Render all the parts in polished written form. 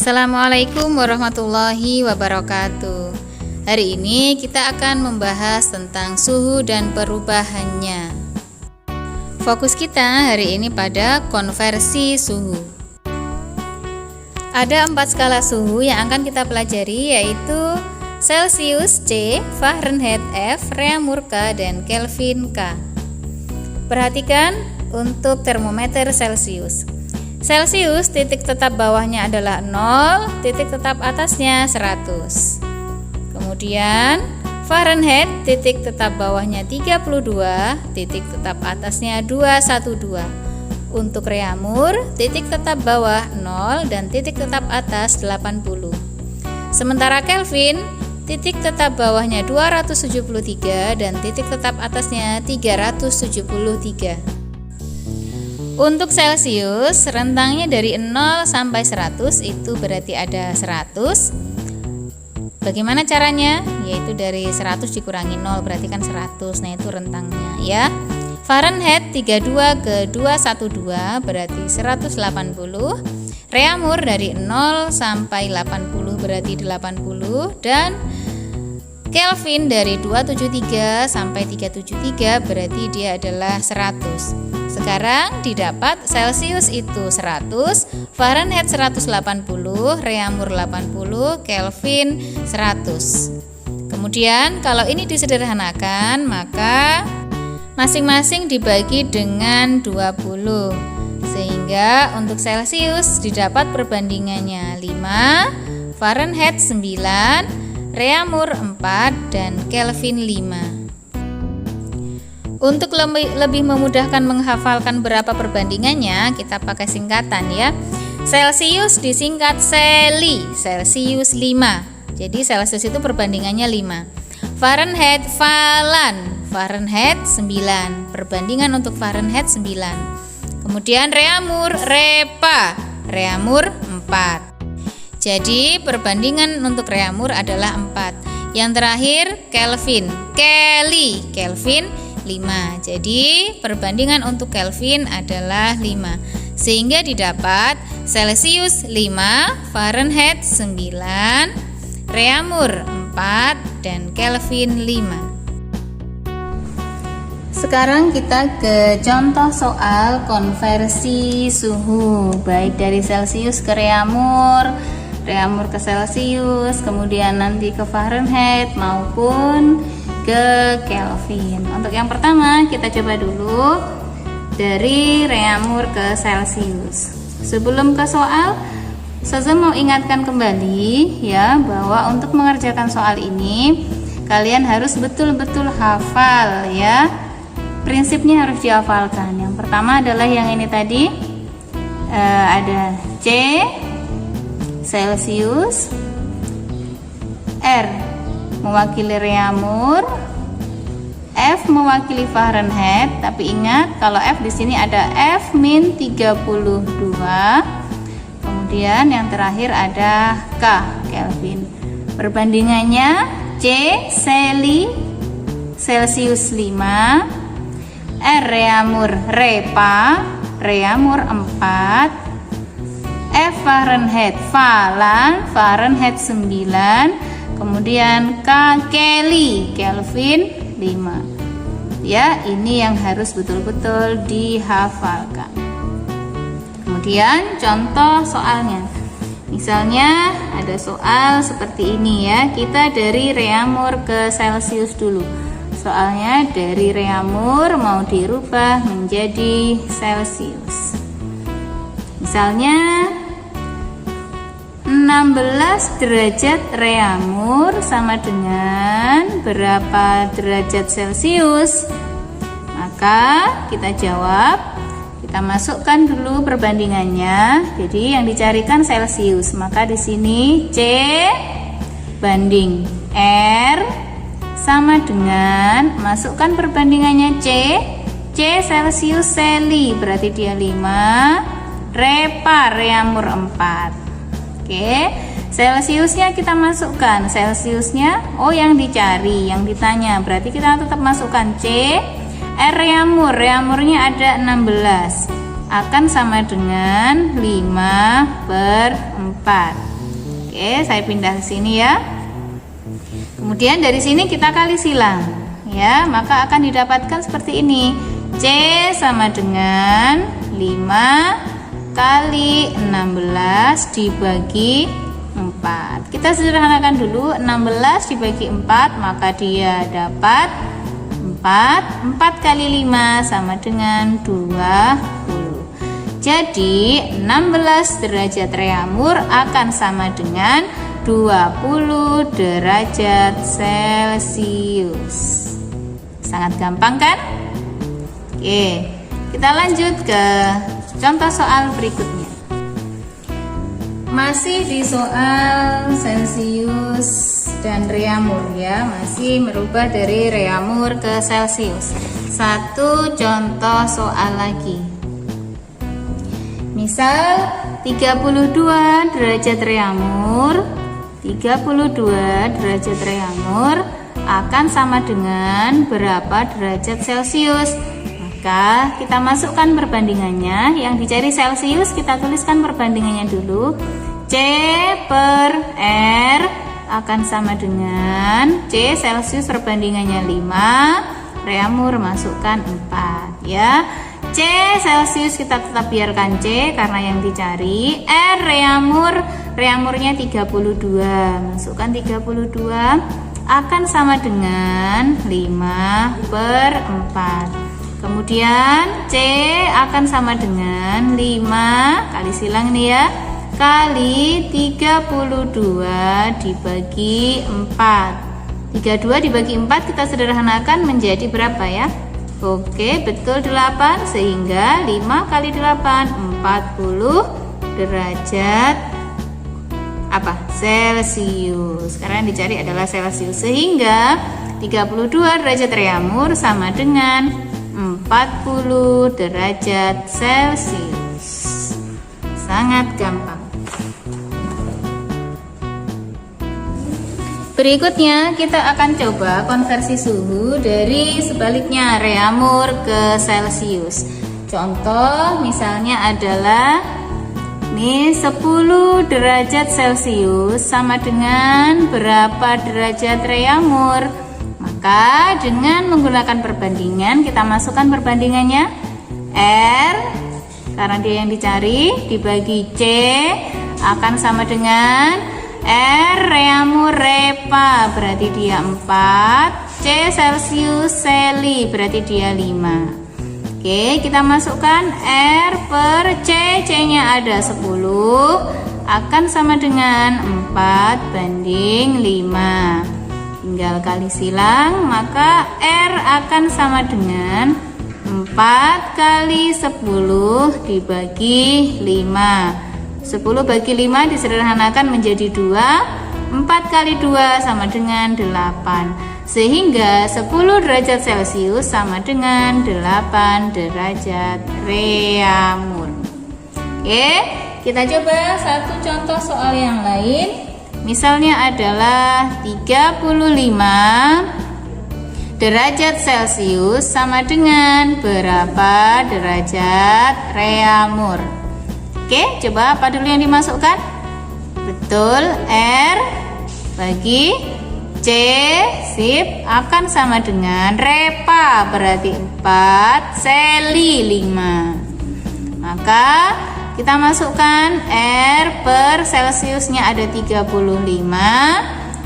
Assalamualaikum warahmatullahi wabarakatuh. Hari ini kita akan membahas tentang suhu dan perubahannya. Fokus kita hari ini pada konversi suhu. Ada 4 skala suhu yang akan kita pelajari, yaitu Celsius C, Fahrenheit F, Reaumur K, dan Kelvin K. Perhatikan untuk termometer Celsius. Celsius titik tetap bawahnya adalah 0, titik tetap atasnya 100. Kemudian Fahrenheit titik tetap bawahnya 32, titik tetap atasnya 212. Untuk Reaumur titik tetap bawah 0 dan titik tetap atas 80. Sementara Kelvin titik tetap bawahnya 273 dan titik tetap atasnya 373. Untuk Celsius rentangnya dari 0 sampai 100, itu berarti ada 100. Bagaimana caranya? Yaitu dari 100 dikurangi 0 berarti kan 100. Nah, itu rentangnya ya. Fahrenheit 32 ke 212 berarti 180. Reaumur dari 0 sampai 80 berarti 80, dan Kelvin dari 273 sampai 373 berarti dia adalah 100. Sekarang didapat Celsius itu 100, Fahrenheit 180, Reaumur 80, Kelvin 100. Kemudian kalau ini disederhanakan, maka masing-masing dibagi dengan 20. Sehingga untuk Celsius didapat perbandingannya 5, Fahrenheit 9, Reaumur 4, dan Kelvin 5. Untuk lebih memudahkan menghafalkan berapa perbandingannya, kita pakai singkatan ya. Celsius disingkat Celi, Celsius 5. Jadi Celsius itu perbandingannya 5. Fahrenheit Falan, Fahrenheit 9. Perbandingan untuk Fahrenheit 9. Kemudian Reaumur Repa, Reaumur 4. Jadi perbandingan untuk Reaumur adalah 4. Yang terakhir Kelvin, Kelly, Kelvin 5. Jadi perbandingan untuk Kelvin adalah 5. Sehingga didapat Celsius 5, Fahrenheit 9, Reaumur 4, dan Kelvin 5. Sekarang kita ke contoh soal konversi suhu, baik dari Celsius ke Reaumur, Reaumur ke Celsius, kemudian nanti ke Fahrenheit maupun ke Kelvin. Untuk yang pertama kita coba dulu dari Reaumur ke Celsius. Sebelum ke soal, saya mau ingatkan kembali ya, bahwa untuk mengerjakan soal ini kalian harus betul-betul hafal ya. Prinsipnya harus dihafalkan. Yang pertama adalah yang ini tadi, ada C Celsius, R mewakili Reaumur, F mewakili Fahrenheit. Tapi ingat kalau F di sini ada F-32. Kemudian yang terakhir ada K, Kelvin. Perbandingannya C Celi, Celsius 5, R Reaumur Repa, Reaumur 4, F Fahrenheit Falan, Fahrenheit 9, kemudian K Kelly, Kelvin 5. Ya, ini yang harus betul-betul dihafalkan. Kemudian contoh soalnya. Misalnya ada soal seperti ini ya. Kita dari Reaumur ke Celsius dulu. Soalnya dari Reaumur mau dirubah menjadi Celsius. Misalnya 16 derajat Reaumur sama dengan berapa derajat Celsius? Maka kita jawab, kita masukkan dulu perbandingannya. Jadi yang dicarikan Celsius, maka di sini C banding R sama dengan, masukkan perbandingannya C Celsius Celi, berarti dia 5, Repa Reaumur 4. Oke, Celsiusnya kita masukkan. Celsiusnya, yang dicari, yang ditanya, berarti kita tetap masukkan C. Reaumur, Reaumurnya ada 16, akan sama dengan 5/4. Oke, saya pindah ke sini ya. Kemudian dari sini kita kali silang ya, maka akan didapatkan seperti ini. C sama dengan 5 kali 16 dibagi 4. Kita sederhanakan dulu, 16 dibagi 4 maka dia dapat 4. 4 kali 5 sama dengan 20. Jadi 16 derajat reamur akan sama dengan 20 derajat Celcius. Sangat gampang kan? Oke, kita lanjut ke contoh soal berikutnya. Masih di soal Celcius dan reamur ya, masih merubah dari reamur ke Celcius. Satu contoh soal lagi. Misal 32 derajat reamur, 32 derajat reamur akan sama dengan berapa derajat Celcius? Maka kita masukkan perbandingannya. Yang dicari Celcius kita tuliskan perbandingannya dulu. C per R akan sama dengan C Celcius perbandingannya 5, reamur masukkan 4 ya. C Celcius kita tetap biarkan C karena yang dicari. R reamurnya 32, masukkan 32 akan sama dengan 5 per 4. Kemudian C akan sama dengan 5 kali silang nih ya, kali 32 dibagi 4. 32 dibagi 4 kita sederhanakan menjadi berapa ya? Oke, betul 8, sehingga 5 kali 8 40 derajat apa? Celcius. Karena yang dicari adalah Celcius, sehingga 32 derajat reamur sama dengan 40 derajat Celcius. Sangat gampang. Berikutnya kita akan coba konversi suhu dari sebaliknya reamur ke Celcius. Contoh misalnya adalah nih 10 derajat Celcius sama dengan berapa derajat reamur? Maka dengan menggunakan perbandingan kita masukkan perbandingannya. R karena dia yang dicari dibagi C akan sama dengan R reamur repa berarti dia 4, C Celcius Celi berarti dia 5. Oke, kita masukkan R per C, C-nya ada 10 akan sama dengan 4 banding 5. Tinggal kali silang, maka R akan sama dengan 4 kali 10 dibagi 5. 10 bagi 5 disederhanakan menjadi 2. 4 kali 2 sama dengan 8. Sehingga 10 derajat Celcius sama dengan 8 derajat reamur. Oke, kita coba satu contoh soal yang lain. Misalnya adalah 35 derajat Celcius sama dengan berapa derajat reamur? Oke, coba apa dulu yang dimasukkan? Betul, R bagi C, sip, akan sama dengan repa berarti 4, Celi 5. Maka kita masukkan R per Celciusnya ada 35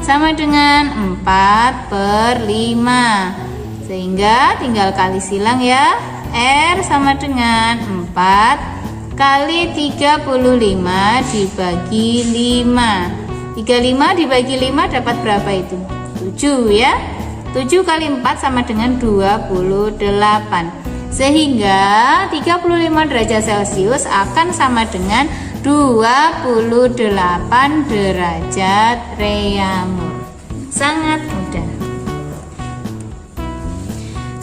sama dengan 4 per 5. Sehingga tinggal kali silang ya. R sama dengan 4 kali 35 dibagi 5. 35 dibagi 5 dapat berapa itu? 7 ya. 7 kali 4 sama dengan 28. Sehingga 35 derajat Celcius akan sama dengan 28 derajat reamur. Sangat mudah.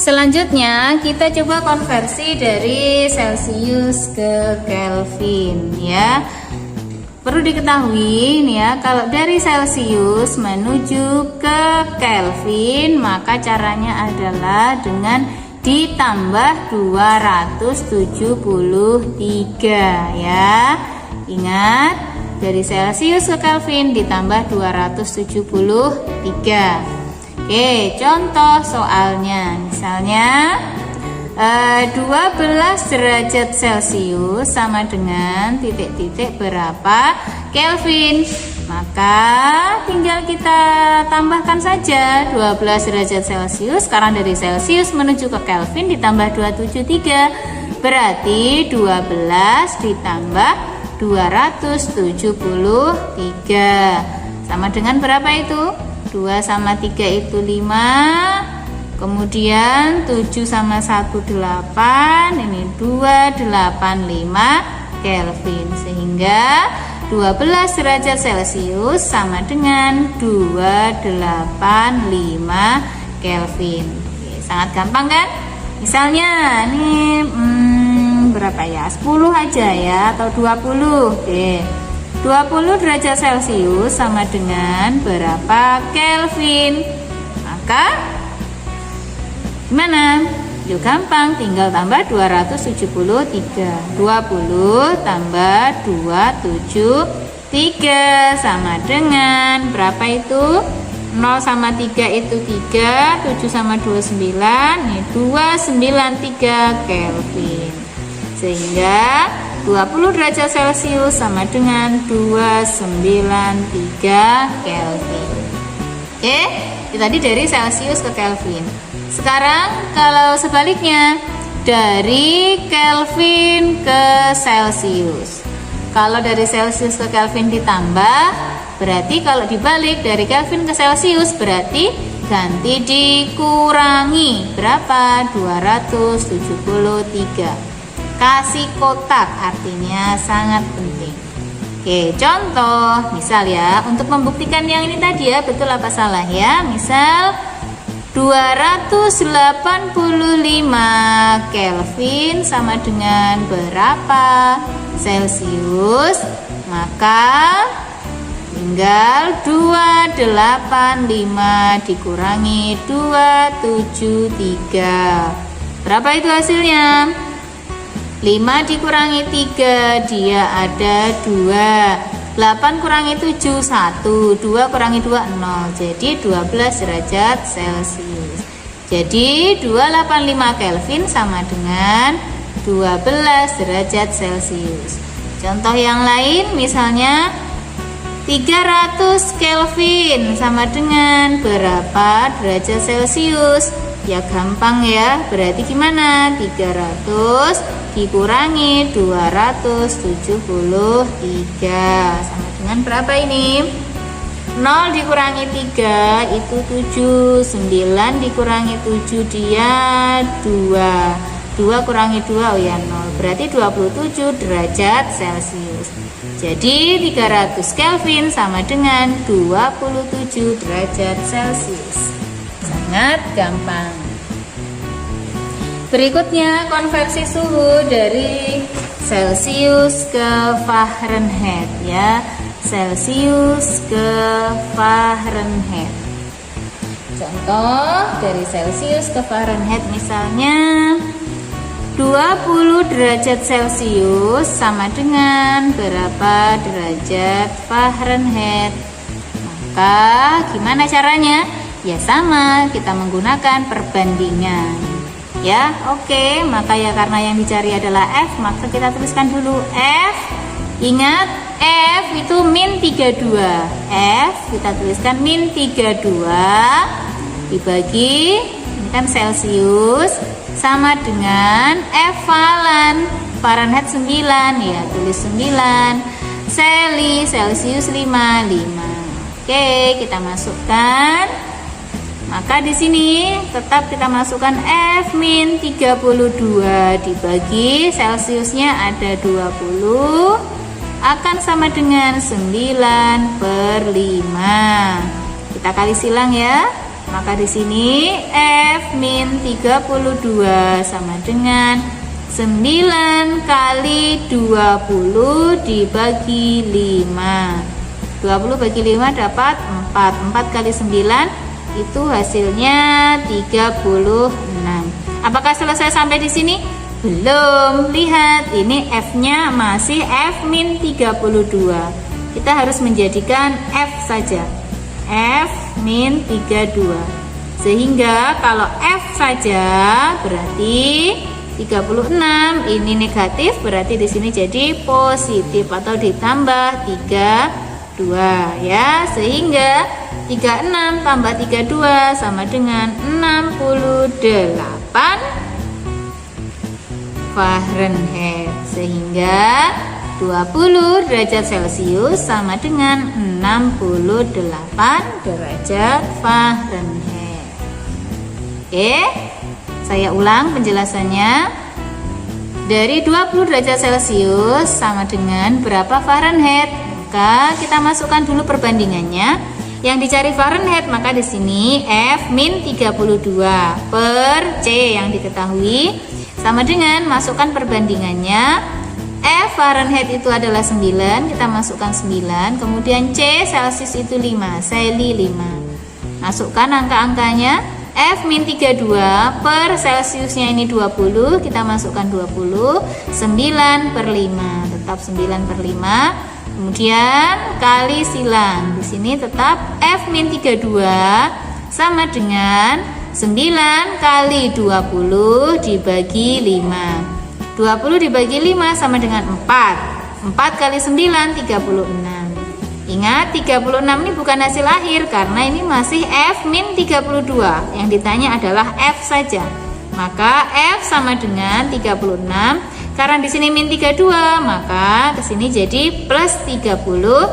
Selanjutnya kita coba konversi dari Celcius ke Kelvin ya. Perlu diketahui nih ya, kalau dari Celcius menuju ke Kelvin maka caranya adalah dengan ditambah 273 ya. Ingat, dari Celcius ke Kelvin ditambah 273. Oke, contoh soalnya. Misalnya 12 derajat Celcius sama dengan titik-titik berapa Kelvin. Maka tinggal kita tambahkan saja 12 derajat Celcius, karena dari Celcius menuju ke Kelvin ditambah 273. Berarti 12 ditambah 273 sama dengan berapa itu? 2 sama 3 itu 5. Kemudian 7 sama 1 8. Ini 285 Kelvin. Sehingga 12 derajat Celcius sama dengan 285 Kelvin. Oke, sangat gampang kan? Misalnya ini berapa ya? 10 aja ya, atau 20. Oke. 20 derajat Celcius sama dengan berapa Kelvin? Maka gimana? Yuk gampang, tinggal tambah 273. 20 tambah 273 sama dengan berapa itu? 0 sama 3 itu 3, 7 sama 2 9, ini 293 Kelvin. Sehingga 20 derajat Celcius sama dengan 293 Kelvin. Oke, itu tadi dari Celcius ke Kelvin. Sekarang kalau sebaliknya, dari Kelvin ke Celcius. Kalau dari Celcius ke Kelvin ditambah, berarti kalau dibalik dari Kelvin ke Celcius berarti ganti dikurangi. Berapa? 273. Kasih kotak, artinya sangat penting. Oke, contoh misal ya, untuk membuktikan yang ini tadi ya, betul apa salah ya. Misal 285 Kelvin sama dengan berapa Celcius? Maka tinggal 285 dikurangi 273. Berapa itu hasilnya? 5 dikurangi 3, dia ada 2. 8 kurangi 7, 1. 2 kurangi 2, 0. Jadi 12 derajat Celcius. Jadi 285 Kelvin sama dengan 12 derajat Celcius. Contoh yang lain misalnya 300 Kelvin sama dengan berapa derajat Celcius? Ya gampang ya, berarti gimana? 300 dikurangi 273 sama dengan berapa ini? 0 dikurangi 3 itu 7, 9 dikurangi 7 dia 2, 2 kurangi 2 oh ya 0, berarti 27 derajat Celcius. Jadi 300 Kelvin sama dengan 27 derajat Celcius. Sangat gampang. Berikutnya konversi suhu dari Celcius ke Fahrenheit ya. Celcius ke Fahrenheit. Contoh dari Celcius ke Fahrenheit misalnya 20 derajat Celcius sama dengan berapa derajat Fahrenheit. Maka gimana caranya? Ya sama, kita menggunakan perbandingan. Ya, oke, maka ya karena yang dicari adalah F, maka kita tuliskan dulu F. Ingat, F itu min 32. F kita tuliskan min 32 dibagi, ini kan Celcius, sama dengan F falan Fahrenheit 9 ya, tulis 9. Celcius 5. Oke, kita masukkan. Maka di sini tetap kita masukkan F min 32 dibagi Celciusnya ada 20 akan sama dengan 9/5. Kita kali silang ya. Maka di sini F min 32 sama dengan 9 kali 20 dibagi 5. 20 bagi 5 dapat 4. 4 kali 9 itu hasilnya 36. Apakah selesai sampai di sini? Belum. Lihat, ini F-nya masih F min 32. kita harus menjadikan F saja, F min 32. Sehingga kalau F saja berarti 36, ini negatif, berarti di sini jadi positif atau ditambah 32 ya. Sehingga 36 tambah 32 sama dengan 68 Fahrenheit. Sehingga 20 derajat Celcius sama dengan 68 derajat Fahrenheit. Oke, saya ulang penjelasannya. Dari 20 derajat Celcius sama dengan berapa Fahrenheit? Maka kita masukkan dulu perbandingannya. Yang dicari Fahrenheit, maka di sini F min 32 per C yang diketahui sama dengan masukkan perbandingannya. F Fahrenheit itu adalah 9, kita masukkan 9. Kemudian C Celsius itu 5, Celsi 5. Masukkan angka-angkanya. F min 32 per Celsiusnya ini 20, kita masukkan 20. 9 per 5, tetap 9 per 5. Kemudian kali silang. Di sini tetap F min 32 sama dengan 9 kali 20 dibagi 5. 20 dibagi 5 sama dengan 4. 4 kali 9 36. Ingat, 36 ini bukan hasil akhir karena ini masih F min 32. Yang ditanya adalah F saja. Maka F sama dengan 36. Karena di sini min 32, maka ke sini jadi plus 32.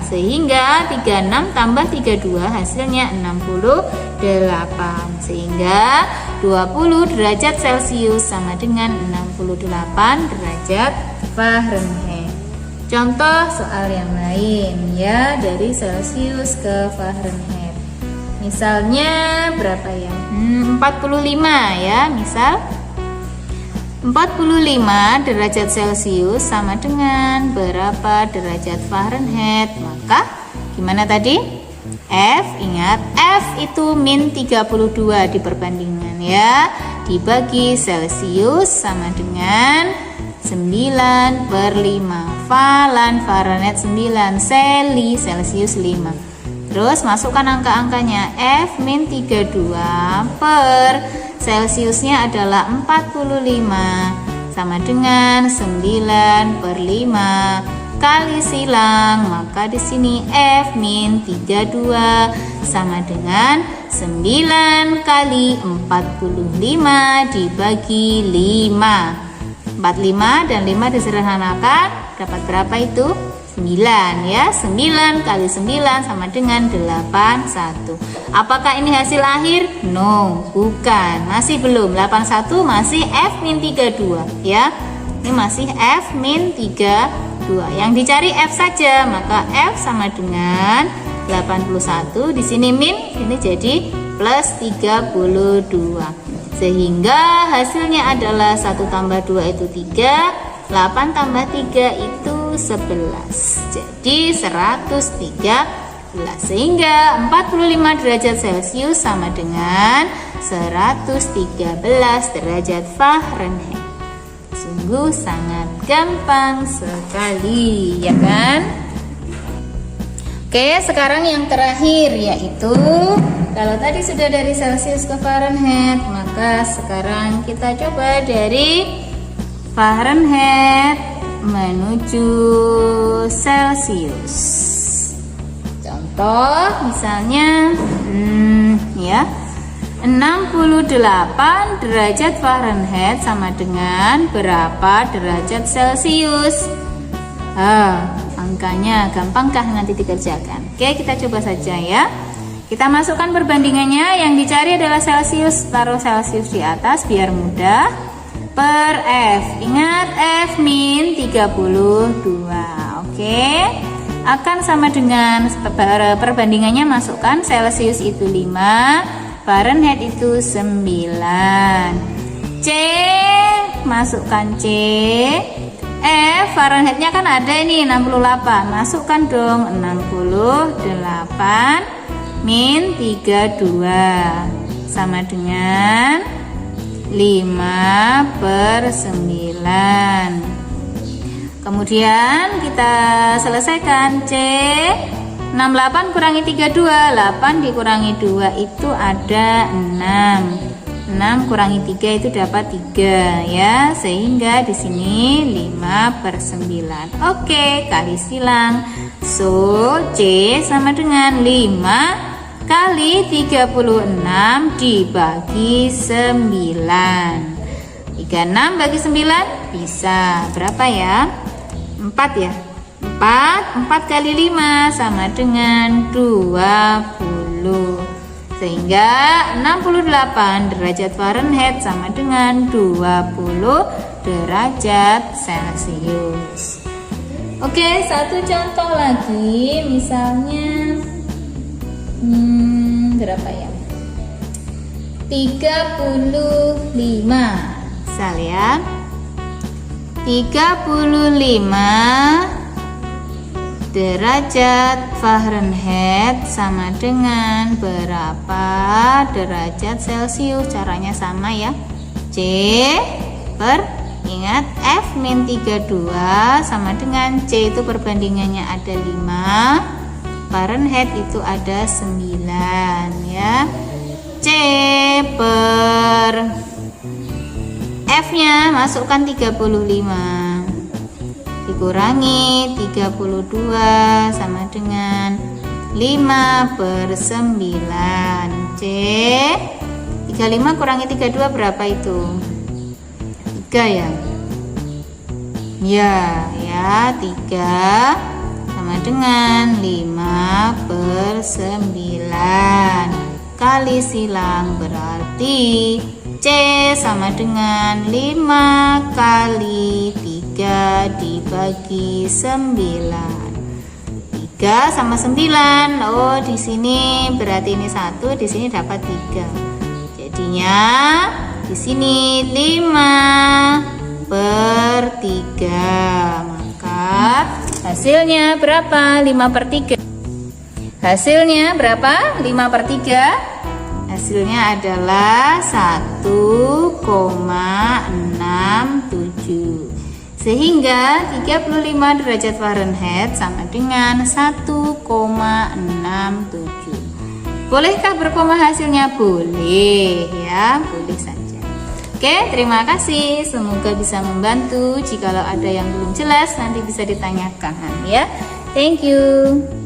Sehingga 36 tambah 32 hasilnya 68. Sehingga 20 derajat Celcius sama dengan 68 derajat Fahrenheit. Contoh soal yang lain ya, dari Celcius ke Fahrenheit. Misalnya berapa ya? 45 ya, misal 45 derajat Celcius sama dengan berapa derajat Fahrenheit? Maka gimana tadi? F, ingat F itu min 32 di perbandingan ya, dibagi Celcius sama dengan 9 per 5. Falan Fahrenheit 9, Celsi Celsius 5. Terus masukkan angka-angkanya. F min 32 per Celsiusnya adalah 45 sama dengan 9 per 5 kali silang. Maka di sini F min 32 sama dengan 9 kali 45 dibagi 5. 45 dan 5 disederhanakan, dapat berapa itu? 9 ya. 9 kali 9 sama dengan 81. Apakah ini hasil akhir? No, bukan. Masih belum. 81 masih F min 32 ya. Ini masih F min 32. Yang dicari F saja, maka F sama dengan 81. Di sini min, ini jadi plus 32. Sehingga hasilnya adalah 1 tambah 2 itu 3, 8 tambah 3 itu 11. Jadi 113. Sehingga 45 derajat Celcius sama dengan 113 derajat Fahrenheit. Sungguh sangat gampang sekali, ya kan? Oke, sekarang yang terakhir yaitu kalau tadi sudah dari Celcius ke Fahrenheit, maka sekarang kita coba dari Fahrenheit menuju Celcius. Contoh misalnya ya, 68 derajat Fahrenheit sama dengan berapa derajat Celcius? Angkanya gampangkah nanti dikerjakan? Oke, kita coba saja ya. Kita masukkan perbandingannya. Yang dicari adalah Celcius. Taruh Celcius di atas biar mudah. Per F. Ingat F min 32. Oke. Akan sama dengan perbandingannya, masukkan Celcius itu 5, Fahrenheit itu 9. C, masukkan C. F Fahrenheitnya kan ada ini 68. Masukkan dong 68 min 32 sama dengan 5 per 9. Kemudian kita selesaikan. C 68 kurangi 32, 8 dikurangi 2 itu ada 6. 6 kurangi 3 itu dapat 3 ya. Sehingga di sini 5/9. Oke, kali silang. So, C sama dengan 5 kali 36 dibagi 9. 36 bagi 9 bisa berapa ya? 4 ya. 4 kali 5 sama dengan 20. Sehingga 68 derajat Fahrenheit sama dengan 20 derajat Celcius. Oke, satu contoh lagi. Misalnya berapa ya? 35. Misal ya. 35 derajat Fahrenheit sama dengan berapa derajat Celcius? Caranya sama ya. C ingat F-32 sama dengan C itu perbandingannya ada 5, Fahrenheit itu ada 9 ya. C per F-nya masukkan 35 dikurangi 32 sama dengan 5/9. C 35 kurangi 32 berapa itu? 3 ya? Ya 3 sama dengan 5/9. Kali silang berarti C sama dengan 5 kali 3 dibagi 9. 3 sama 9. Oh, di sini berarti ini 1, di sini dapat 3. Jadinya di sini 5/3. Maka hasilnya berapa? 5/3. Hasilnya berapa? 5/3. Hasilnya adalah 1,67. Sehingga 35 derajat Fahrenheit sama dengan 1,67. Bolehkah berkoma hasilnya? Boleh ya, boleh saja. Oke, terima kasih. Semoga bisa membantu. Jikalau ada yang belum jelas nanti bisa ditanyakan ya. Thank you.